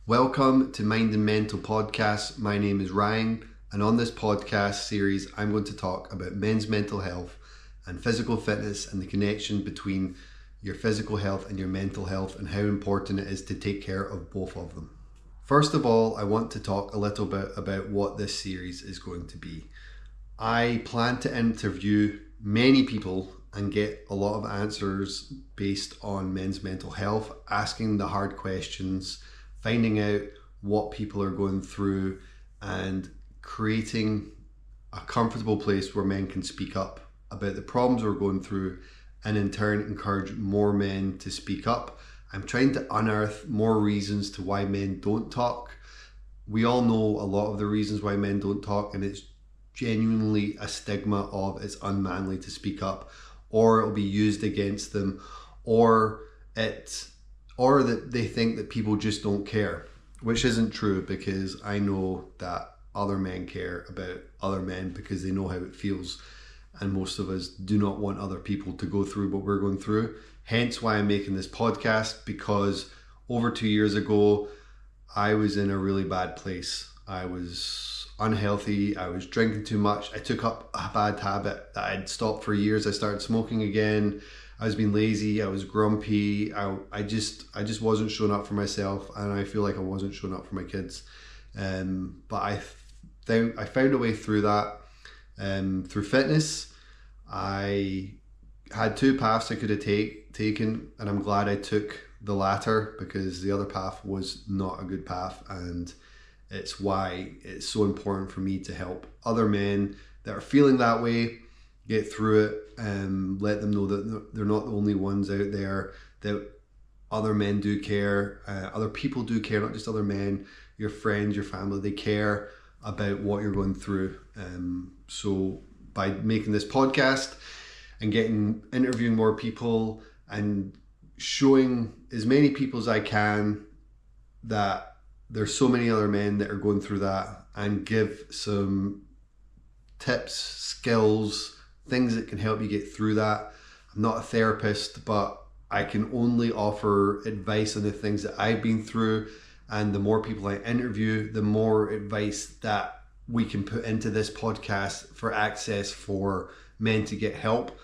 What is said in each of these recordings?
Welcome to Mind and Mental Podcast. My name is Ryan, and on this podcast series, I'm going to talk about men's mental health and physical fitness and the connection between your physical health and your mental health and how important it is to take care of both of them. First of all, I want to talk a little bit about what this series is going to be. I plan to interview many people and get a lot of answers based on men's mental health, asking the hard questions, finding out what people are going through, and creating a comfortable place where men can speak up about the problems we're going through, and in turn encourage more men to speak up. I'm trying to unearth more reasons to why men don't talk. We all know a lot of the reasons why men don't talk, and it's genuinely a stigma of it's unmanly to speak up, or it'll be used against them, or that they think that people just don't care, which isn't true, because I know that other men care about other men because they know how it feels, and most of us do not want other people to go through what we're going through. Hence why I'm making this podcast, because over 2 years ago I was in a really bad place. I was unhealthy, I was drinking too much, I took up a bad habit that I'd stopped for years. I started smoking again. I was being lazy, I was grumpy, I just wasn't showing up for myself, and I feel like I wasn't showing up for my kids. But I found a way through that. Through fitness, I had two paths I could have taken, and I'm glad I took the latter, because the other path was not a good path, and it's why it's so important for me to help other men that are feeling that way get through it, and let them know that they're not the only ones out there, that other men do care, other people do care, not just other men, your friends, your family, they care about what you're going through. So by making this podcast and interviewing more people and showing as many people as I can that there's so many other men that are going through that, and give some tips, skills, things that can help you get through that. I'm not a therapist, but I can only offer advice on the things that I've been through, and the more people I interview, the more advice that we can put into this podcast for access for men to get help.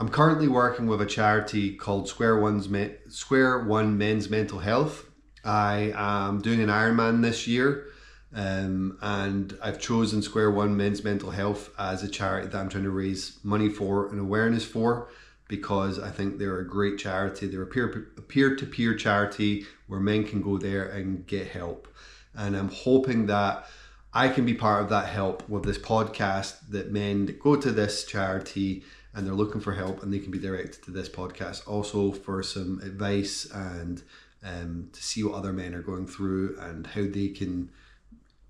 I'm currently working with a charity called Square One Men's Mental Health. I am doing an Ironman this year. And I've chosen Square One Men's Mental Health as a charity that I'm trying to raise money for and awareness for, because I think they're a great charity. They're a peer-to-peer charity where men can go there and get help. And I'm hoping that I can be part of that help with this podcast, that men that go to this charity and they're looking for help, and they can be directed to this podcast also for some advice, and to see what other men are going through and how they can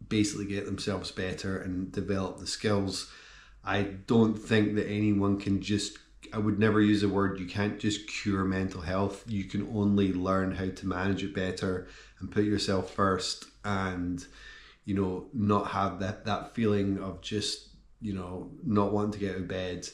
basically get themselves better and develop the skills. I don't think that anyone can I would never use the word, you can't just cure mental health. You can only learn how to manage it better and put yourself first, and not have that feeling of just not wanting to get out of bed.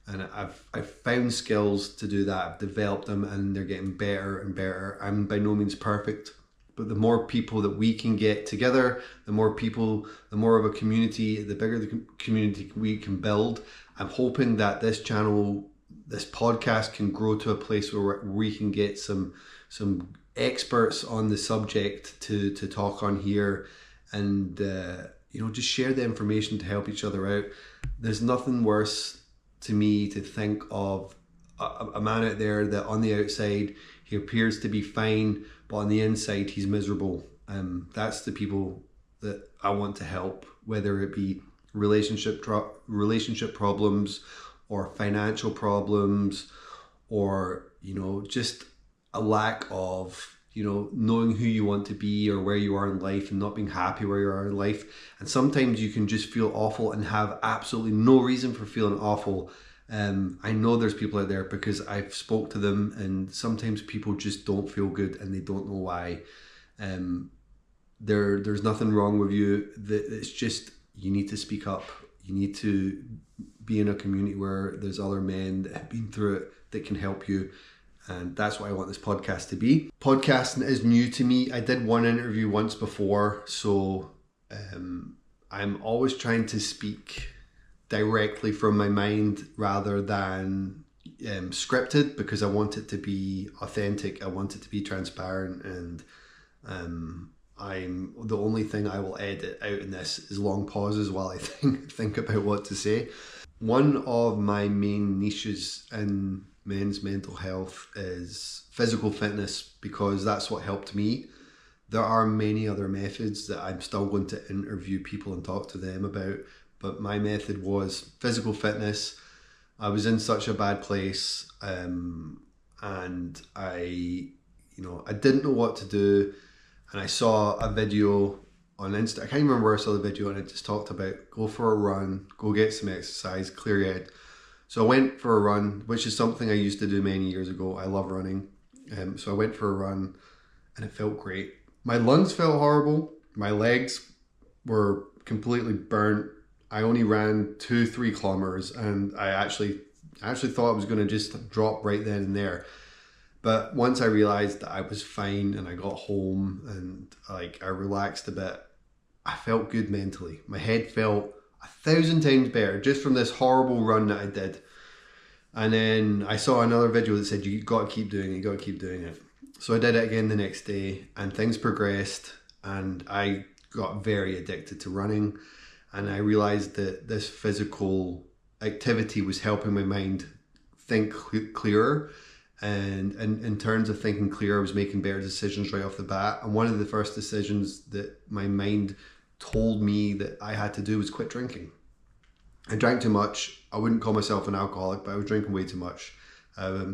And I've found skills to do that. I've developed them, and they're getting better and better. I'm by no means perfect, but the more people that we can get together, the more people, the more of a community, the bigger the community we can build. I'm hoping that this channel, this podcast, can grow to a place where we can get some experts on the subject to talk on here, and just share the information to help each other out. There's nothing worse to me to think of a man out there that on the outside he appears to be fine, but on the inside he's miserable. That's the people that I want to help, whether it be relationship problems, or financial problems, or just a lack of knowing who you want to be or where you are in life, and not being happy where you are in life. And sometimes you can just feel awful and have absolutely no reason for feeling awful. I know there's people out there, because I've spoke to them, and sometimes people just don't feel good and they don't know why. There's nothing wrong with you. It's just, you need to speak up. You need to be in a community where there's other men that have been through it that can help you. And that's what I want this podcast to be. Podcasting is new to me. I did one interview once before, so I'm always trying to speak directly from my mind rather than scripted, because I want it to be authentic. I want it to be transparent, and I'm the only thing I will edit out in this is long pauses while I think about what to say. One of my main niches in men's mental health is physical fitness, because that's what helped me. There are many other methods that I'm still going to interview people and talk to them about, but my method was physical fitness. I was in such a bad place, and I didn't know what to do, and I saw a video on Insta. I can't remember where I saw the video, and it just talked about go for a run, go get some exercise, clear your head. So I went for a run, which is something I used to do many years ago. I love running. So I went for a run and it felt great. My lungs felt horrible. My legs were completely burnt. I only ran 2-3 kilometers, and I actually thought I was going to just drop right then and there. But once I realized that I was fine and I got home and I relaxed a bit, I felt good mentally. My head felt 1,000 times better just from this horrible run that I did. And then I saw another video that said, you got to keep doing it, you got to keep doing it. So I did it again the next day, and things progressed, and I got very addicted to running. And I realized that this physical activity was helping my mind think clearer. And in terms of thinking clearer, I was making better decisions right off the bat. And one of the first decisions that my mind told me that I had to do was quit drinking. I drank too much. I wouldn't call myself an alcoholic, but I was drinking way too much.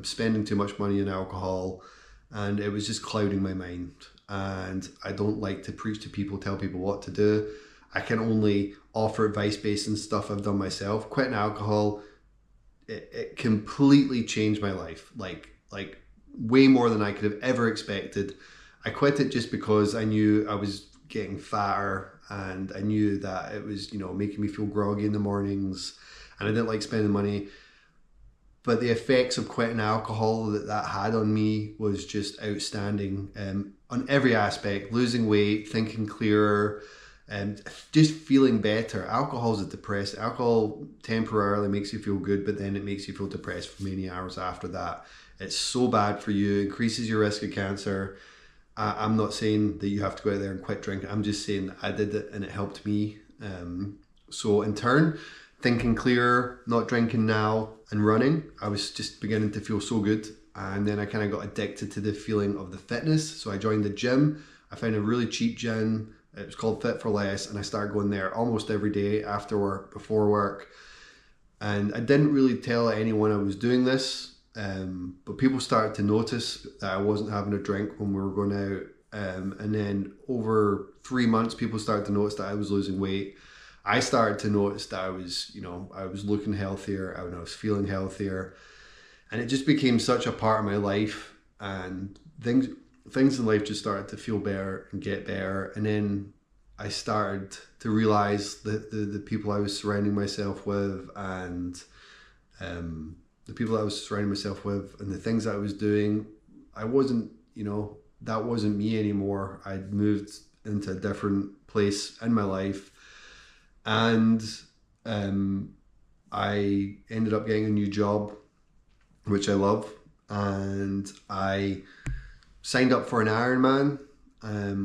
Spending too much money on alcohol, and it was just clouding my mind. And I don't like to preach to people, tell people what to do. I can only offer advice based on stuff I've done myself. Quitting alcohol, it completely changed my life. Like way more than I could have ever expected. I quit it just because I knew I was getting fatter, and I knew that it was, making me feel groggy in the mornings, and I didn't like spending money. But the effects of quitting alcohol that had on me was just outstanding, on every aspect: losing weight, thinking clearer, and just feeling better. Alcohol is a depressant. Alcohol temporarily makes you feel good, but then it makes you feel depressed for many hours after that. It's so bad for you, increases your risk of cancer. I'm not saying that you have to go out there and quit drinking. I'm just saying that I did it and it helped me. So in turn, thinking clearer, not drinking now, and running, I was just beginning to feel so good. And then I kind of got addicted to the feeling of the fitness. So I joined the gym. I found a really cheap gym. It was called Fit for Less, and I started going there almost every day, after work, before work. And I didn't really tell anyone I was doing this. But people started to notice that I wasn't having a drink when we were going out. And then over 3 months, people started to notice that I was losing weight. I started to notice that I was looking healthier, and I was feeling healthier. And it just became such a part of my life. And things in life just started to feel better and get better. And then I started to realize that the people I was surrounding myself with, and the people I was surrounding myself with, and the things I was doing, I wasn't, that wasn't me anymore. I'd moved into a different place in my life, and I ended up getting a new job, which I love, and I signed up for an Ironman,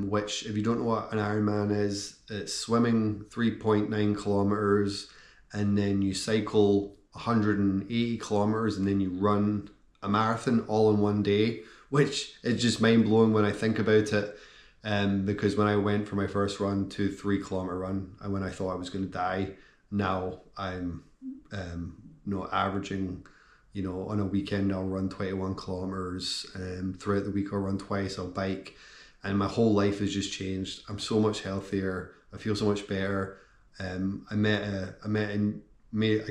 which, if you don't know what an Ironman is, it's swimming 3.9 kilometers, and then you cycle 180 kilometers, and then you run a marathon all in one day, which is just mind-blowing when I think about it. Because when I went for my first run, 2-3 kilometer run, and when I thought I was going to die, now I'm averaging, on a weekend I'll run 21 kilometers, throughout the week I'll run twice, I'll bike, and my whole life has just changed. I'm so much healthier, I feel so much better. I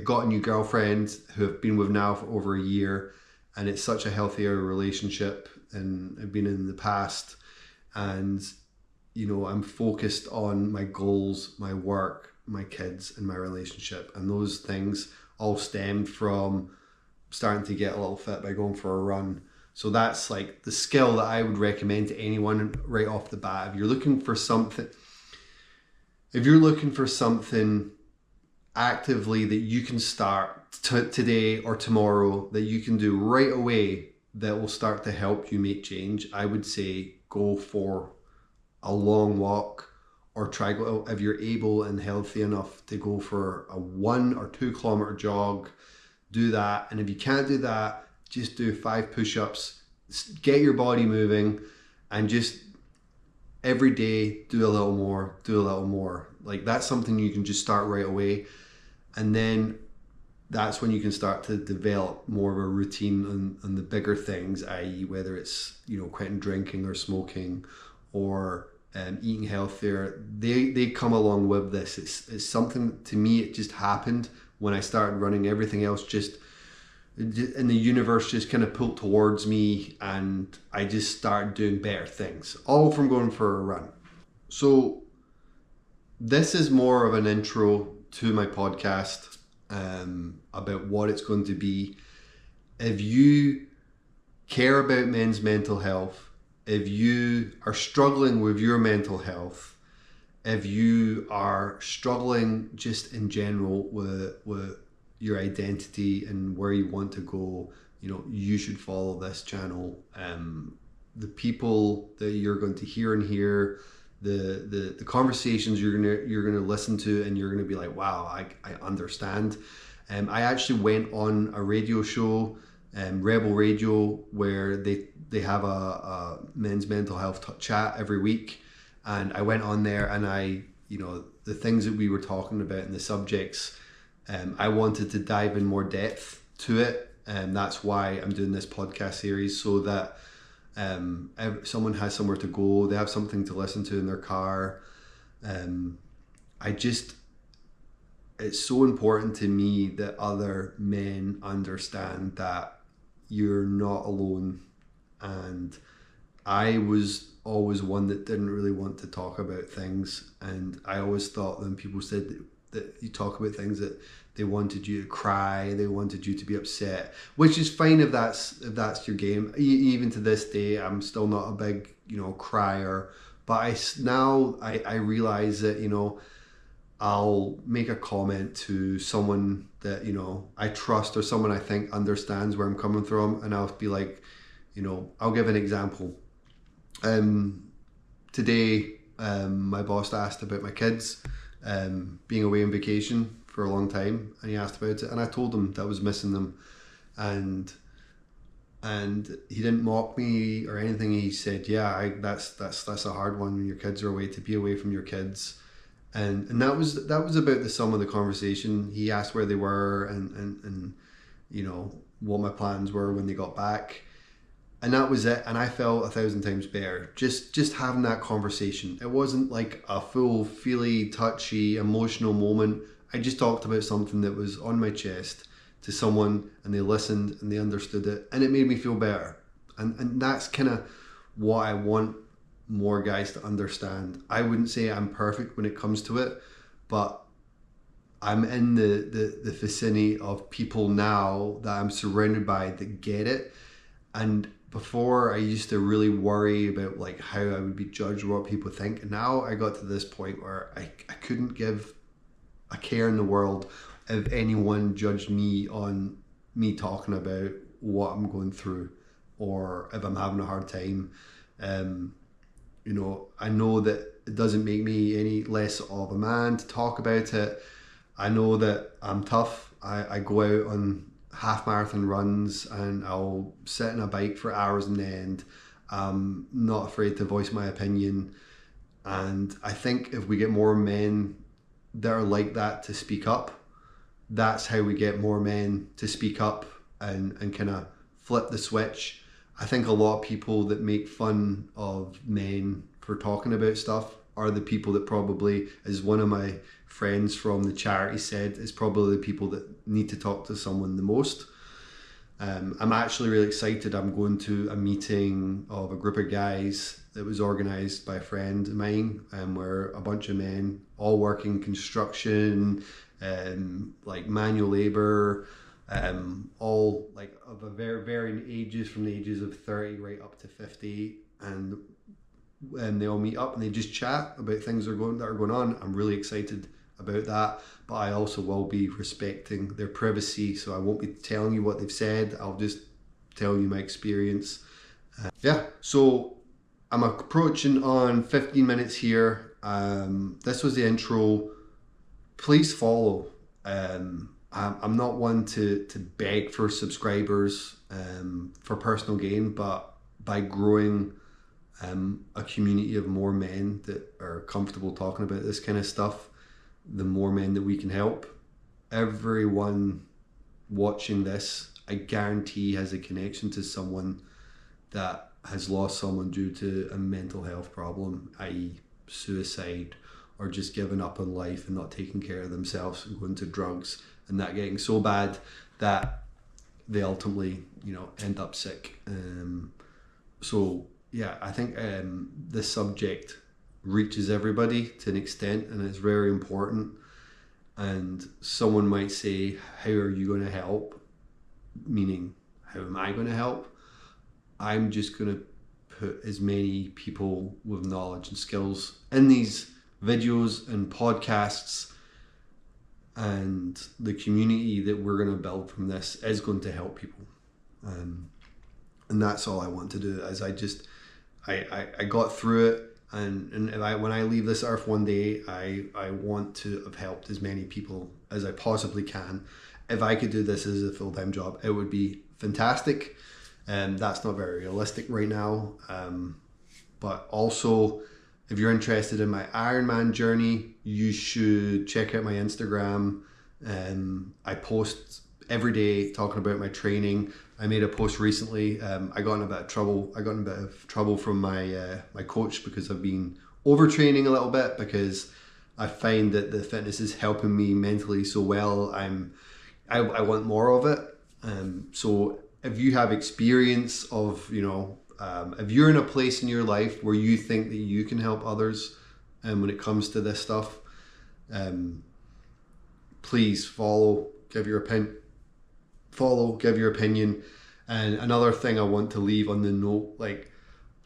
got a new girlfriend who I've been with now for over a year, and it's such a healthier relationship than I've been in the past. And I'm focused on my goals, my work, my kids, and my relationship, and those things all stemmed from starting to get a little fit by going for a run. So that's like the skill that I would recommend to anyone right off the bat. If you're looking for something actively that you can start today or tomorrow, that you can do right away, that will start to help you make change, I would say go for a long walk, or try go if you're able and healthy enough to go for a 1 or 2 kilometer jog. Do that. And if you can't do that, just do 5 push-ups, get your body moving, and just every day do a little more. Like, that's something you can just start right away. And then that's when you can start to develop more of a routine on the bigger things, i.e. whether it's, quitting drinking or smoking, or eating healthier. They come along with this. It's something, to me, it just happened when I started running. Everything else just in the universe just kind of pulled towards me, and I just started doing better things, all from going for a run. So this is more of an intro to my podcast, about what it's going to be. If you care about men's mental health, if you are struggling with your mental health, if you are struggling just in general with your identity and where you want to go, you should follow this channel. The people that you're going to hear in here, the conversations you're gonna listen to, and you're gonna be like, wow, I understand. I actually went on a radio show, Rebel Radio, where they have a men's mental health chat every week, and I went on there, and the things that we were talking about and the subjects, I wanted to dive in more depth to it, and that's why I'm doing this podcast series, so that someone has somewhere to go, they have something to listen to in their car. It's so important to me that other men understand that you're not alone. And I was always one that didn't really want to talk about things, and I always thought when people said that you talk about things, that they wanted you to cry, they wanted you to be upset, which is fine if that's your game. Even to this day, I'm still not a big crier, but I realize that I'll make a comment to someone that I trust, or someone I think understands where I'm coming from, and I'll be like, I'll give an example. Today, my boss asked about my kids being away on vacation for a long time, and he asked about it, and I told him that I was missing them, and he didn't mock me or anything. He said, yeah, that's a hard one when your kids are away, to be away from your kids. And that was about the sum of the conversation. He asked where they were, and what my plans were when they got back, and that was it. And I felt 1,000 times better just having that conversation. It wasn't like a full feely, touchy, emotional moment. I just talked about something that was on my chest to someone, and they listened and they understood it, and it made me feel better. And that's kind of what I want more guys to understand. I wouldn't say I'm perfect when it comes to it, but I'm in the vicinity of people now that I'm surrounded by that get it. And before, I used to really worry about like how I would be judged or what people think. And now I got to this point where I couldn't give a care in the world if anyone judged me on me talking about what I'm going through, or if I'm having a hard time. I know that it doesn't make me any less of a man to talk about it. I know that I'm tough. I go out on half marathon runs, and I'll sit on a bike for hours on end. I'm not afraid to voice my opinion. And I think if we get more men that are like that to speak up, that's how we get more men to speak up and kind of flip the switch. I think a lot of people that make fun of men for talking about stuff are the people that probably, as one of my friends from the charity said, is probably the people that need to talk to someone the most. I'm actually really excited. I'm going to a meeting of a group of guys that was organised by a friend of mine, where a bunch of men all working construction, like manual labour, all like of a varying ages, from the ages of 30 right up to 50, and they all meet up and they just chat about things that are going on. I'm really excited about that, but I also will be respecting their privacy, so I won't be telling you what they've said. I'll just tell you my experience. So I'm approaching on 15 minutes here. This was the intro. Please follow. I'm not one to beg for subscribers for personal gain, but by growing a community of more men that are comfortable talking about this kind of stuff, the more men that we can help. Everyone watching this, I guarantee, has a connection to someone that has lost someone due to a mental health problem, i.e. suicide, or just giving up on life and not taking care of themselves and going to drugs, and that getting so bad that they ultimately, end up sick. I think this subject reaches everybody to an extent, and it's very important. And someone might say, how are you going to help? Meaning, how am I going to help? I'm just going to put as many people with knowledge and skills in these videos and podcasts, and the community that we're going to build from this is going to help people. And that's all I want to do. As I got through it, and when I leave this earth one day, I want to have helped as many people as I possibly can. If I could do this as a full-time job, it would be fantastic. That's not very realistic right now. But also, if you're interested in my Ironman journey, you should check out my Instagram. I post every day talking about my training. I made a post recently. I got in a bit of trouble from my coach because I've been overtraining a little bit, because I find that the fitness is helping me mentally so well. I want more of it. So if you have experience of, if you're in a place in your life where you think that you can help others, when it comes to this stuff, please follow, give your opinion. And another thing I want to leave on the note, like,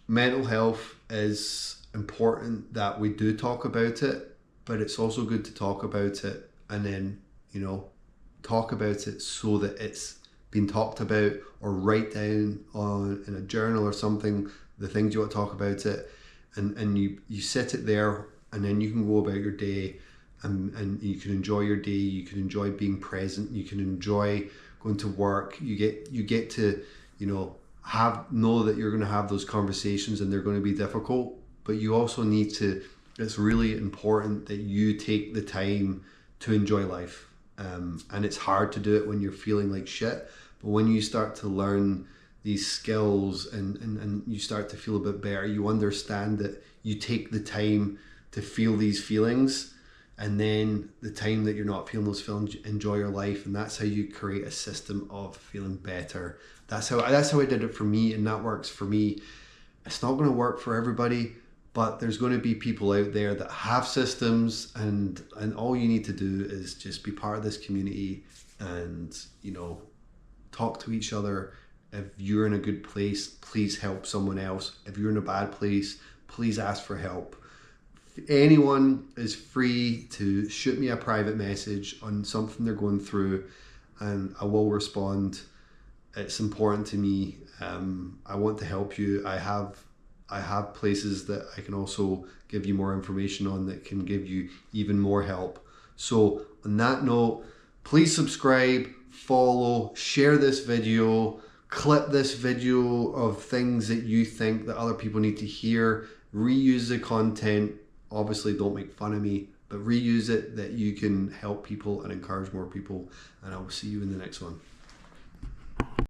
mental health is important that we do talk about it, but it's also good to talk about it and then, talk about it so that it's been talked about, or write down in a journal or something the things you want to talk about it, and you set it there, and then you can go about your day, and you can enjoy your day. You can enjoy being present. You can enjoy going to work. You get to know that you're going to have those conversations, and they're going to be difficult, but you also need to. It's really important that you take the time to enjoy life. And it's hard to do it when you're feeling like shit, but when you start to learn these skills and you start to feel a bit better, you understand that you take the time to feel these feelings, and then the time that you're not feeling those feelings, enjoy your life. And that's how you create a system of feeling better. That's how I did it for me, and that works for me. It's not going to work for everybody, but there's going to be people out there that have systems, and all you need to do is just be part of this community and, talk to each other. If you're in a good place, please help someone else. If you're in a bad place, please ask for help. Anyone is free to shoot me a private message on something they're going through, and I will respond. It's important to me. I want to help you. I have places that I can also give you more information on that can give you even more help. So on that note, please subscribe, follow, share this video, clip this video of things that you think that other people need to hear, reuse the content. Obviously, don't make fun of me, but reuse it that you can help people and encourage more people. And I will see you in the next one.